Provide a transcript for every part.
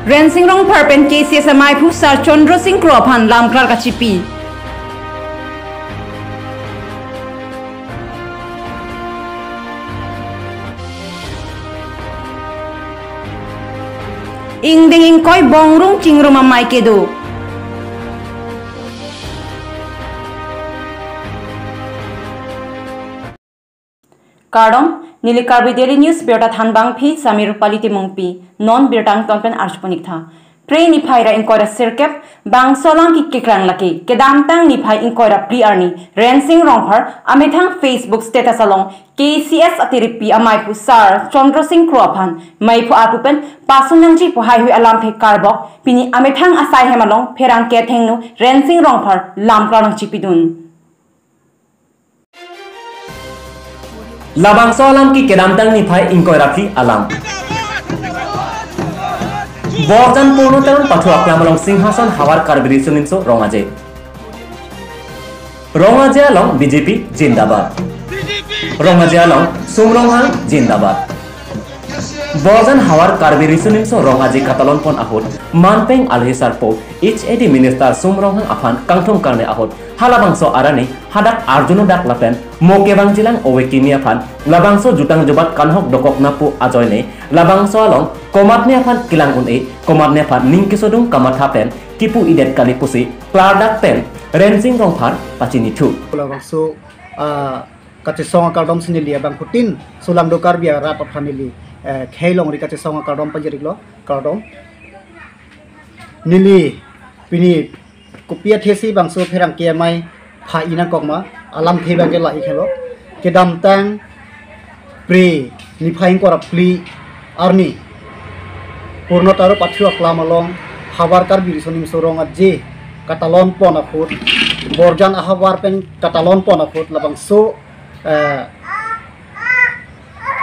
Rensing rong perpen KCS amai phu sar Chandra Singh Krophan lamklar kachipi. Ing ding ing koi bongrung chingrum amai kedo. Kardom Nili Karbi Daily News Berta Thanbang Phi Samir Paliti Mongpi non Bertang Tonpen Arshponik tha Pre Niphaira Inkora Sirkep Bang Solang ki Kikrang Laki Kedam Tang Niphai Inkora Pri Arni Rensing Ronghar Amethang Facebook status along KCS Atiripi Amaipu Sar Chandra Singh Krophan Maipu Apupen Pasunangji Puhai Hui Alam Phe Karbok Pini Amethang Asai Hemalong Perang Kethengnu Rensing Ronghar Lamkranang Chipidun Labang soalam ki kedamtang ni phai ingkoi rakhi alam. Borjan purno terun pathu aklamalong singhasan hawar karbiri suninso rongaje. Rongaje along BJP Jindabad. Rongaje along Sumronghang Jindabad. Borjan hawar karbiri suninso rongaje katalon pon ahot. Manpeng alhisar po HAD Minister Sumronghang afan kangthong karne ahot. Halabangso arani hadak arjuno dak lapen mokebang jilang owekimi afan labangso jutang jobat kanhok dokok napu ajoyne labangso along komatne afan kilang un komatne afan ningkisodung kamathapen kipu idet kali pusi klardak pen Rensing Ronghar pachini thu labangso katisong kaldom sinili abang putin sulam dokar biar rapat family khailong ri katisong kaldom panjeriklo kaldom nili pini Kupia thesi bangso perang kiamai pha ina kokma alam theba ke lai khelo kedam tang pre ni phaing kora pli arni purno taro pathu aklam along habar kar birisonim sorong aje katalon pona khut borjan ahabar pen katalon pona khut labangso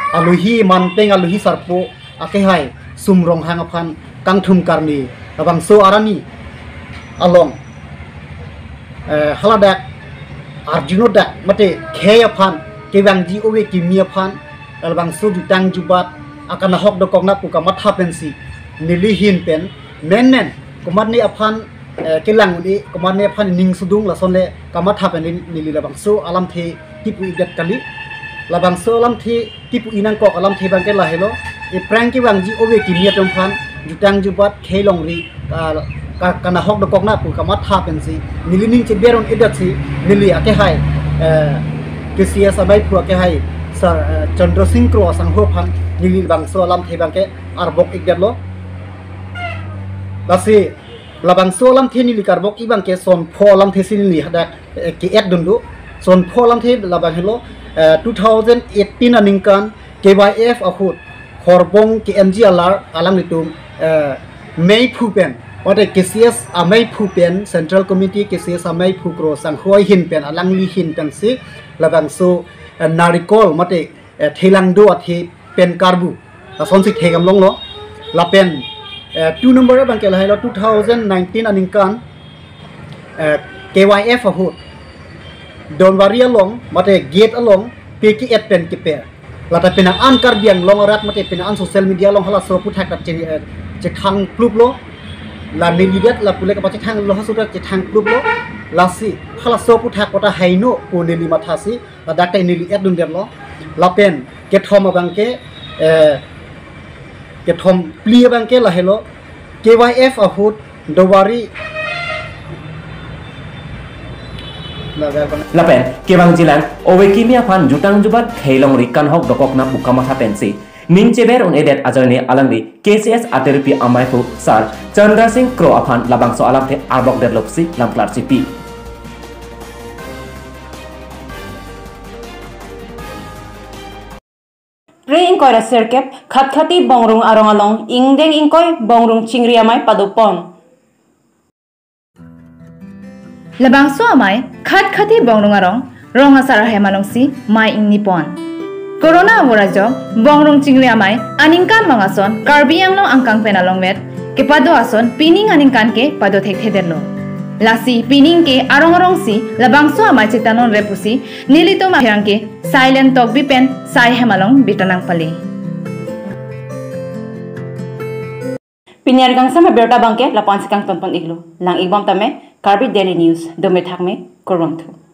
aluhi manteng aluhi sarpo akehai sumrong hangaphan kangthum karni labangso arani along haladak arjuno dak mate khaya phan kebangji owe kimia phan albang su jutang jubat akan hok dokok na puka matha pensi nili hin pen men komat ni aphan kelang udi komat ni aphan ning sudung la sonle kamatha pen nili labang su alam the tipu idat kali labang su alam the tipu inang kok alam the bangke la helo e prank ki bangji owe kimia tom phan jutang jubat khelong ri karena hok dokok na pu kamat ha pensi nilining che beron edati nili ake hai KCS abai pu ake hai sir Chandra Singh Kro sang ho phan nili bang so alam the bang ke arbok igdem lo lasi labang so alam the nili karbok ibang ke son pho alam the sinili hada ki et dundu son pho alam the labang helo 2018 aningkan KYF akhut khorbong KMG alar alang litum Mei Phu pen Wate KCS amai phu pen Central Committee KCS amai phu kro sang hoi hin pen alang li hin pen si labang so narikol mate thelang do athi pen karbu son si thegam long lo la pen 2 number bang ke la 2019 aningkan KYF ahu donwari along mate gate along peki et pen ki per lata pen an kar biang long rat mate pen an social media long hala so pu thak tat che khang plup lo la nilidat la pule kapati thang lo hasuda che thang klub lo lasi khala so pu thak kota haino pu nili mathasi la daktai nili et dun dem lo la pen ke thom bangke ke thom pli bangke la helo KYF ahut dowari la pen kebang jilang owe kimia phan jutang jubat khailong ri kan hok dokok na pukama tha pensi Ninceber on edet ajarni alangdi KCS Atiripi Amaipu Sar Chandra Singh Kro afan labangso alam the arbok developsi lamklar cipi Pre ingkoi ra sirkep khat-khati bongrung arong along ingdeng ingkoi bongrung chingri amai padopon Labangso amai khat-khati bongrung arong rong asara hemalongsi mai ingnipon Corona awarajo bongrung chingri amai aningkan mangason karbiang no angkang penalong met ke pado ason pining aningkan ke pado thek thederlo lasi pining ke arong si labangso amai chetanon repusi nilito mahirang ke silent talk bi pen sai hemalong bitanang pali Pinyar gang sama berta bangke lapan sekang tonton iglo. Lang igbam tame Karbi Daily News. Dome thakme korong thu.